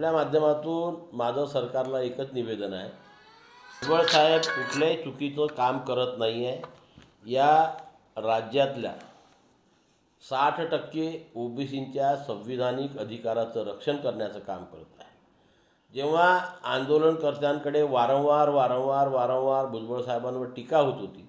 आपल्या माध्यमातून माझं सरकारला एकच निवेदन आहे, भुजबळ साहेब कुठल्याही चुकीचं काम करत नाही आहे. या राज्यातल्या 60% ओबीसींच्या संविधानिक अधिकाराचं रक्षण करण्याचं काम करत आहे. जेव्हा आंदोलनकर्त्यांकडे वारंवार भुजबळ साहेबांवर टीका होत होती,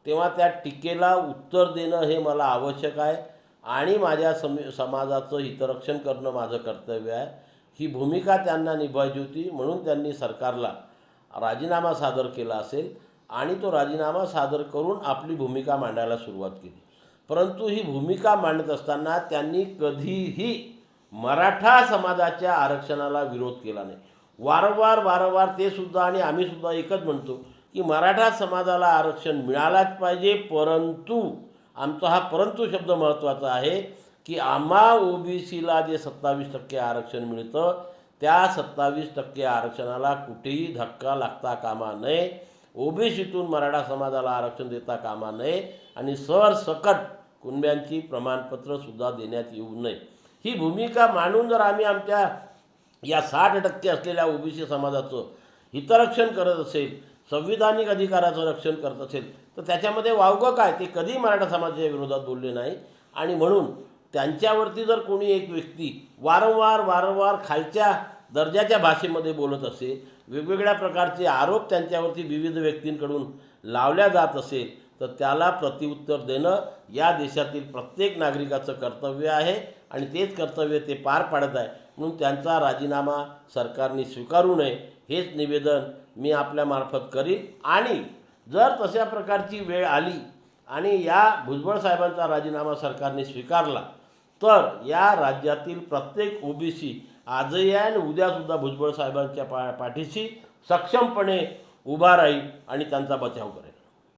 तेव्हा त्या टीकेला उत्तर देणं हे मला आवश्यक आहे आणि माझ्या समाजाचं हितरक्षण करणं माझं कर्तव्य आहे. ही भूमिका त्यांना निभावायची होती, म्हणून त्यांनी सरकारला राजीनामा सादर केला असेल आणि तो राजीनामा सादर करून आपली भूमिका मांडायला सुरुवात केली. परंतु ही भूमिका मांडत असताना त्यांनी कधीही मराठा समाजाच्या आरक्षणाला विरोध केला नाही. वारंवार ते सुद्धा आणि आम्ही सुद्धा एकच म्हणतो की मराठा समाजाला आरक्षण मिळालाच पाहिजे, परंतु आमचा हा परंतु शब्द महत्त्वाचा आहे की आम्हा ओबीसीला जे 27% आरक्षण मिळतं त्या 27% आरक्षणाला कुठेही धक्का लागता कामा नये, ओबीसीतून मराठा समाजाला आरक्षण देता कामा नये आणि सरसकट कुणब्यांची प्रमाणपत्रसुद्धा देण्यात येऊ नये. ही भूमिका मांडून जर आम्ही आमच्या या 60% असलेल्या ओबीसी समाजाचं हितरक्षण करत असेल, संविधानिक अधिकाराचं रक्षण करत असेल, तर त्याच्यामध्ये वावगं काय? ते कधी मराठा समाजाच्या विरोधात बोलले नाही. आणि म्हणून त्यांच्यावरती जर कोणी एक व्यक्ती वारंवार खालच्या दर्जाच्या भाषेमध्ये बोलत असेल, वेगवेगळ्या प्रकारचे आरोप त्यांच्यावरती विविध व्यक्तींकडून लावल्या जात असेल, तर त्याला प्रत्युत्तर देणं या देशातील प्रत्येक नागरिकाचं कर्तव्य आहे आणि तेच कर्तव्य ते पार पाडत आहे. म्हणून त्यांचा राजीनामा सरकारने स्वीकारू नये हेच निवेदन मी आपल्यामार्फत करीन. आणि जर तशा प्रकारची वेळ आली आणि या भुजबळ साहेबांचा राजीनामा सरकारने स्वीकारला, तर या राज्यातील प्रत्येक ओबीसी आजही आहे आणि उद्यासुद्धा भुजबळ साहेबांच्या पाठीशी सक्षमपणे उभा राहील आणि त्यांचा बचाव करेल.